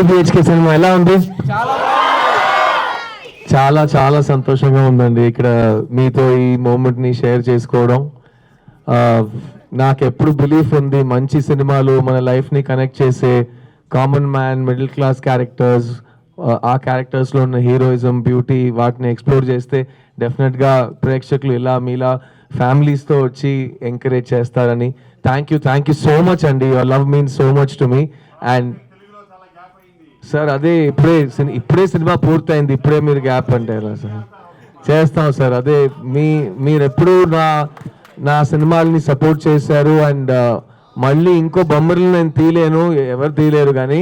BHK cinema ఎలా ఉంది? చాలా చాలా సంతోషంగా ఉందండి ఇక్కడ మీతో ఈ మూమెంట్ని షేర్ చేసుకోవడం. నాకు ఎప్పుడు బిలీఫ్ ఉంది మంచి సినిమాలు మన లైఫ్ని కనెక్ట్ చేసే common man middle class characters, ఆ క్యారెక్టర్స్లో ఉన్న హీరోయిజం బ్యూటీ వాటిని ఎక్స్ప్లోర్ చేస్తే డెఫినెట్గా ప్రేక్షకులు ఇలా మీలా ఫ్యామిలీస్తో వచ్చి ఎంకరేజ్ చేస్తారని. థ్యాంక్ యూ సో మచ్ అండి. Your love means so much to me. And sir అదే ఇప్పుడే సినిమా పూర్తయింది, ఇప్పుడే మీరు గ్యాప్ అంటే ఎలా సార్? చేస్తాం సార్. అదే మీరు ఎప్పుడు నా సినిమాల్ని సపోర్ట్ చేశారు. అండ్ మళ్ళీ ఇంకో బొమ్మలు నేను తీయలేను, ఎవరు తీయలేరు, కానీ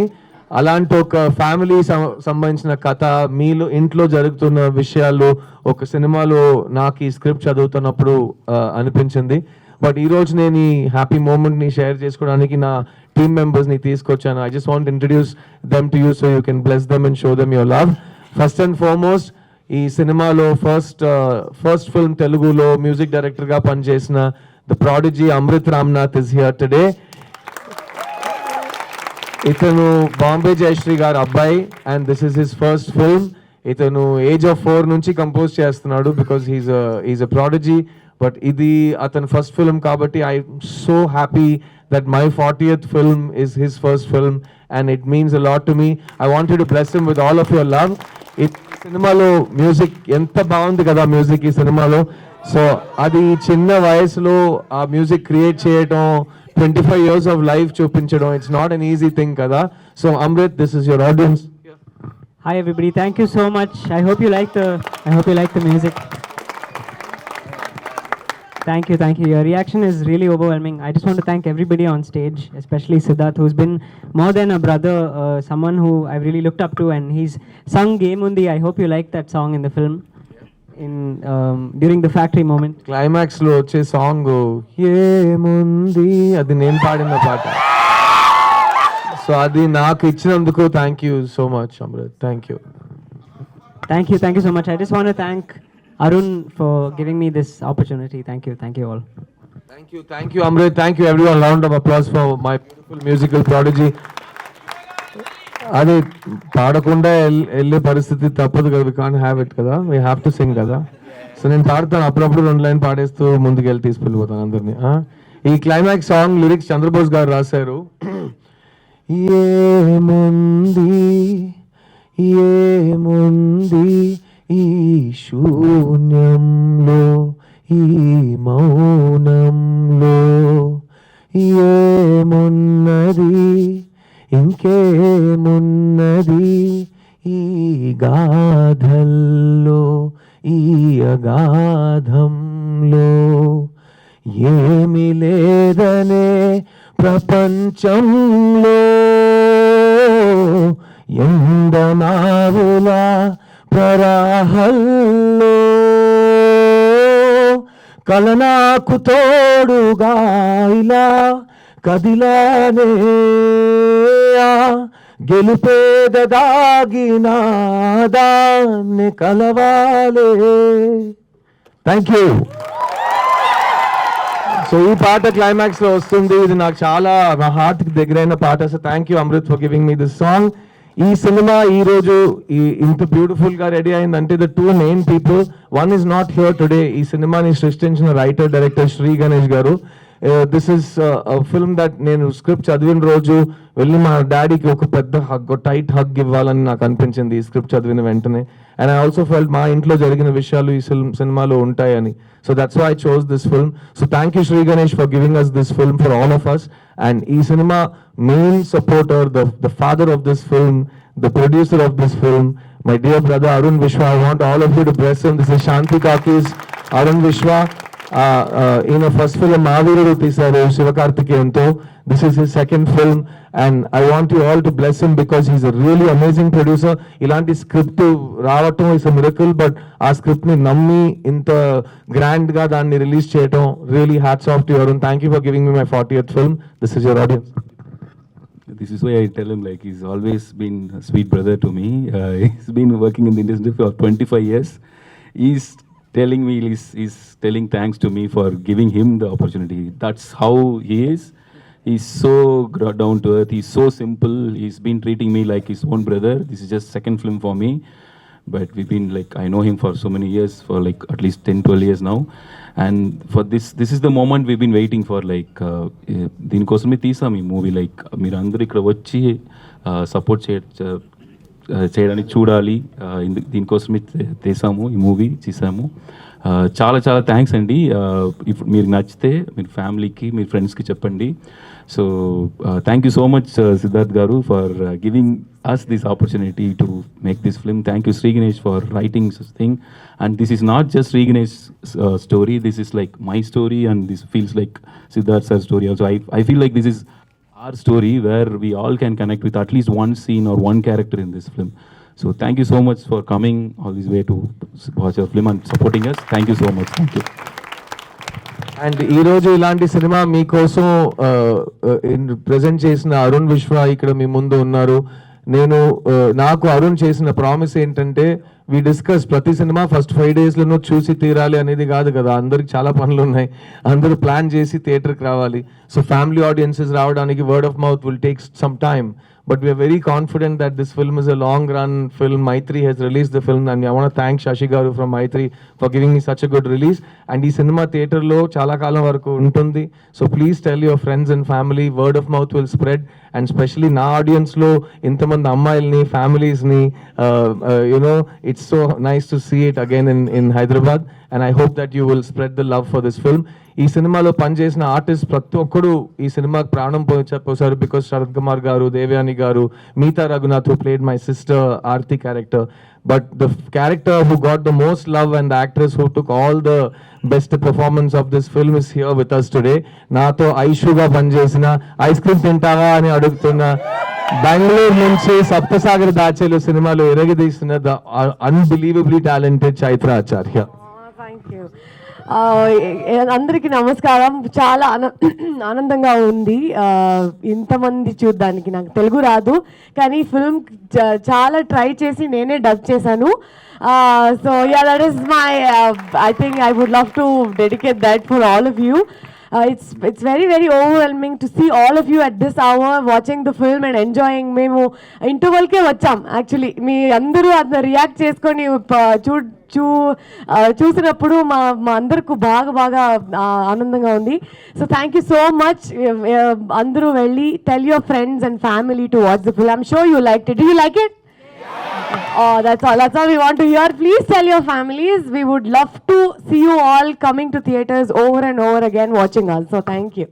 అలాంటి ఒక ఫ్యామిలీ సంబంధించిన కథ మీలో ఇంట్లో జరుగుతున్న విషయాలు ఒక సినిమాలో నాకు ఈ స్క్రిప్ట్ చదువుతున్నప్పుడు అనిపించింది. బట్ ఈరోజు నేను ఈ హ్యాపీ మూమెంట్ని షేర్ చేసుకోవడానికి నా టీమ్ మెంబర్స్ని తీసుకొచ్చాను. I just want introduce them to you so you can bless them and show them your love. First and foremost ఈ సినిమాలో ఫస్ట్ ఫిల్మ్ తెలుగులో మ్యూజిక్ డైరెక్టర్గా పనిచేసిన the prodigy Amrit Ramnath is here today. ఇతను బాంబే జయశ్రీ గారు అబ్బాయి and this is his first film. ఇతను age of 4 నుంచి కంపోజ్ చేస్తున్నాడు because he's a prodigy. But ఇది అతని ఫస్ట్ ఫిల్మ్ కాబట్టి I'm so happy that my 40th film is his first film and it means a lot to me. I want you to bless him with all of your love. సినిమాలో music ఎంత బాగుంది కదా, music ఈ సినిమాలో. So అది చిన్న వయసులో ఆ మ్యూజిక్ క్రియేట్ చేయడం, 25 years of life చూపించడం, it's not an easy thing కదా. So Amrit, this is your audience. Hi everybody, thank you so much. I hope you like the music. Thank you. Your reaction is really overwhelming. I just want to thank everybody on stage, especially Siddharth, who's been more than a brother, someone who I've really looked up to, and he's sung Game Undi. I hope you like that song in the film, during the factory moment. Climax లో వచ్చే song ఏముంది అది నేను పాడిన పాట. So అది నాకు ఇచ్చినందుకు thank you so much Amrit. Thank you so much. I just want to thank Arun for giving me this opportunity. Thank you all. Thank you Amrit. Thank you everyone. Round of applause for my beautiful musical prodigy. అది పాడకుండా వెళ్ళే పరిస్థితి తప్పదు కదా, we can't have it కదా, we have to sing కదా. So నేను పాడతాను, అప్పుడప్పుడు 2 లైన్ పాడేస్తూ ముందుకు వెళ్ళి తీసుకెళ్ళిపోతాను అందరినీ. ఈ క్లైమాక్స్ సాంగ్ లిరిక్స్ చంద్రబోస్ గారు రాశారు. ఏముంది ఈ శూన్యంలో, ఈ మౌనంలో, ఏమున్నది ఇంకేమున్నది ఈ గాథల్లో, ఈ అగాధంలో, ఏమి లేదనే ప్రపంచంలో ఎండమావులా ప్రరాహల్లో కలనాకు తోడుగా ఇలా కదిలానే గెలుపేద దాగిన దాన్ని కలవాలే. Thank you. సో ఈ పాట క్లైమాక్స్ లో వస్తుంది. ఇది నాకు చాలా నా హార్ట్ కి దగ్గరైన పాట. So thank you Amrit for giving me this song. ఈ సినిమా ఈ రోజు ఇంత బ్యూటిఫుల్ గా రెడీ అయిందంటే the 2 main people. One is not here today. ఈ సినిమాని సృష్టించిన రైటర్ డైరెక్టర్ శ్రీ గణేష్ గారు. దిస్ ఇస్ ఫిల్మ్ దట్ నేను స్క్రిప్ట్ చదివిన రోజు వెళ్ళి మా డాడీకి ఒక పెద్ద హగ్, టైట్ హగ్ ఇవ్వాలని నాకు అనిపించింది ఈ స్క్రిప్ట్ చదివిన వెంటనే. అండ్ ఐ ఆల్సో ఫెల్ట్ మా ఇంట్లో జరిగిన విషయాలు ఈ సినిమాలో ఉంటాయని. So that's why I chose this film. So thank you Shri Ganesh for giving us this film for all of us. And ఈ సినిమా main supporter, the father of this film, the producer of this film, my dear brother Arun Vishwa. I want all of you to bless him. This is Shanti Kaki's Arun Vishwa. ఈయన first film Maaveerudu తీశారు శివకార్తికేయన్తో. This is his second film and I want you all to bless him because he's a really amazing producer. ఇలాంటి script రావటం is a miracle, but ఆ script ని నమ్మి ఇంత grand గా దాన్ని రిలీజ్ చేయటం really hats off to you Arun. Thank you for giving me my 40th film. This is your audience. This is why I tell him, like, he's always been a sweet brother to me. He's been working in the industry for 25 years. He's telling me, he's telling thanks to me for giving him the opportunity. That's how he is. He's so down to earth. He's so simple. He's been treating me like his own brother. This is just second film for me, but we've been like, I know him for so many years, for like at least 10-12 years now. And for this is the moment we've been waiting for. Like దీనికోసమే తీసాం ఈ movie. Like మీరు అందరూ ఇక్కడ వచ్చి support చేయడానికి చూడాలి. దీనికోసమే తీసాము ఈ మూవీ చేసాము. చాలా చాలా థ్యాంక్స్ అండి. ఇప్పుడు మీరు నచ్చితే మీరు ఫ్యామిలీకి మీ ఫ్రెండ్స్కి చెప్పండి. So thank you so much Siddharth garu for giving us this opportunity to make this film. Thank you Sri Ganesh for writing such thing. And this is not just Sri Ganesh's story. This is like my story, and this feels like Siddharth sir's story also. I feel like this is our story where we all can connect with at least one scene or one character in this film. So thank you so much for coming all this way to watch our film and supporting us. Thank you so much. Thank you. And ఈరోజు ఇలాంటి cinema మీకోసం present చేసిన అరుణ్ విశ్వ ఇక్కడ మీ ముందు ఉన్నారు. నేను నాకు అరుణ్ చేసిన ప్రామిస్ ఏంటంటే, వి డిస్కస్ ప్రతి సినిమా ఫస్ట్ 5 డేస్లోనూ చూసి తీరాలి అనేది కాదు కదా, అందరికి చాలా పనులు ఉన్నాయి, అందరూ ప్లాన్ చేసి థియేటర్కి రావాలి. సో ఫ్యామిలీ ఆడియన్సెస్ రావడానికి word of mouth will take some time, but we are very confident that this film is a long run film. Maitri has released the film, and I want to thank Shashi Garu from Maitri for giving me such a good release. And ee cinema theatre lo chala kalam varaku untundi, so please tell your friends and family. Word of mouth will spread, and especially na audience lo intamand ammayalni families ni you know, it's so nice to see it again in Hyderabad, and I hope that you will spread the love for this film. ఈ సినిమాలో పనిచేసిన artist ప్రతి ఒక్కరు ఈ సినిమాకి ప్రాణం పోసారు. Because Sarath Kumar గారు, దేవయాని గారు, Meetha Raghunath who played my sister Aarti character, but the character who got the most love and the actress who took all the best performance of this film is here with us today. నాతో ఐషుగా పనిచేసిన, ice cream తింటావా అని అడుగుతున్న, బెంగళూరు నుంచి సప్తసాగర్ దాచేలు సినిమాలో ఎరగదీసిన the unbelievably talented Chaitra Achar. Thank you. అందరికీ నమస్కారం. చాలా ఆనందంగా ఉంది ఇంతమంది చూడ్డానికి. నాకు తెలుగు రాదు, కానీ ఫిల్మ్ చాలా ట్రై చేసి నేనే డబ్ చేశాను. So yeah, that is my I think I would love to dedicate that for all of you. It's very very overwhelming to see all of you at this hour watching the film and enjoying. మేము ఇంటర్వల్కే వచ్చాం actually. మీ అందరూ అది react చేసుకొని చూసినప్పుడు మా అందరికి బాగా ఆనందంగా ఉంది. So thank you so much. అందరూ వెళ్ళి tell your friends and family to watch the film. I'm sure you like it. Do you like it? Oh, that's all we want to hear. Please tell your families. We would love to see you all coming to theaters over and over again watching us. So thank you.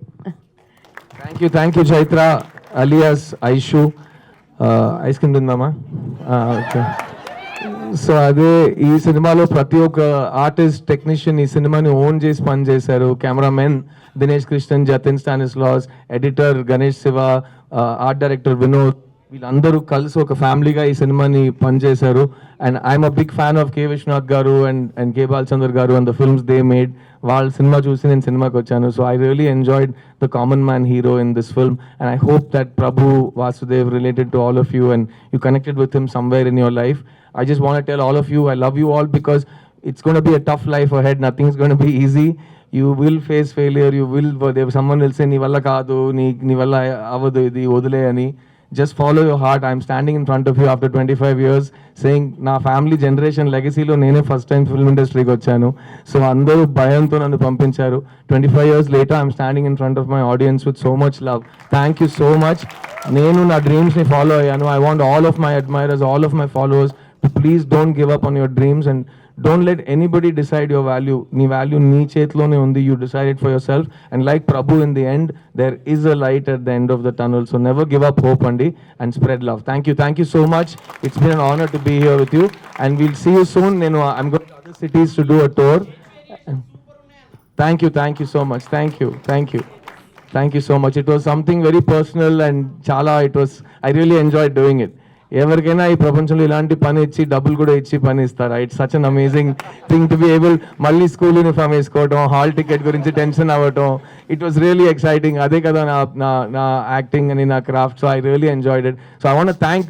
Thank you Chaitra alias Aishu. Ice cream తిందామా? Okay. So అదే ఈ సినిమాలో ప్రతి ఒక్క artist, technician ఈ సినిమాని own చేసి పనిచేశారు. Cameraman Dinesh Krishnan, Jatin Stanislaus, editor Ganesh Siva, art director Vinod, వీళ్ళందరూ కలిసి ఒక ఫ్యామిలీగా ఈ సినిమాని పనిచేశారు. And I'm a big fan of K Viswanath garu and K Balachander garu and the films they made. వాళ్ళ సినిమా చూసి నేను సినిమాకి వచ్చాను. So I really enjoyed the common man hero in this film, and I hope that Prabhu Vasudev related to all of you and you connected with him somewhere in your life. I just want to tell all of you, I love you all, because it's going to be a tough life ahead. Nothing's going to be easy. You will face failure. Someone will say, "Nee valla kaadu, nee valla avadu idi odule ani." Just follow your heart. I'm standing in front of you after 25 years saying, na family generation legacy lo nene first time film industry ki vachanu. So andaru bhayanto nannu pampincharu. 25 years later, I'm standing in front of my audience with so much love. Thank you so much. Nenu na dreams ni follow ayyanu. I want all of my admirers, all of my followers, please don't give up on your dreams and don't let anybody decide your value. Nee value nee chetlone undi. You decide it for yourself, and like Prabhu, in the end there is a light at the end of the tunnel. So never give up hope, andi, and spread love. Thank you so much. It's been an honor to be here with you, and we'll see you soon. I'm going to other cities to do a tour. Thank you so much. Thank you so much. It was something very personal, and I really enjoyed doing it. ఎవరికైనా ఈ ప్రపంచంలో ఇలాంటి పని ఇచ్చి డబ్బులు కూడా ఇచ్చి పని ఇస్తారా? It's such an amazing thing to be able. మళ్ళీ స్కూల్ యూనిఫామ్ వేసుకోవటం, హాల్ టికెట్ గురించి టెన్షన్ అవ్వటం, ఇట్ వాస్ రియలీ ఎక్సైటింగ్. అదే కదా నా యాక్టింగ్ అని, నా craft. So I really enjoyed it. So I want thank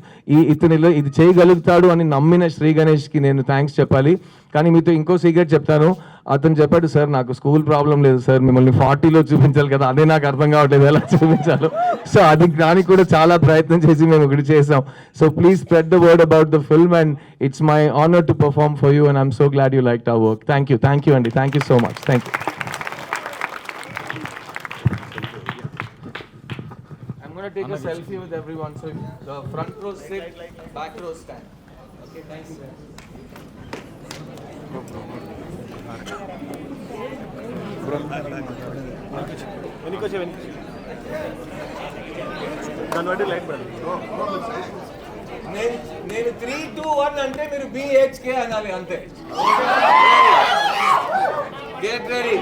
ఇతనిలో ఇది చేయగలుగుతాడు అని నమ్మిన శ్రీ గణేష్కి నేను థ్యాంక్స్ చెప్పాలి. కానీ మీతో ఇంకో సీక్రెట్ చెప్తాను. అతను చెప్పాడు, సార్ నాకు స్కూల్ ప్రాబ్లం లేదు సార్, మిమ్మల్ని 40లో చూపించాలి కదా, అదే నాకు అర్థం కావట్లేదు ఎలా చూపించాలో. సో అది దానికి కూడా చాలా ప్రయత్నం చేసి మేము ఒకటి చేసాం. So please spread the word about the film and it's my honour to perform for you and I'm so glad you like our work. Thank you అండి, thank you so much. Thank you. I'm going to take a selfie with everyone. So the front row sit, back row stand. Okay, thank you. నేను 3, 2, 1 అంటే మీరు BHK అనాలి అంతే. Get ready.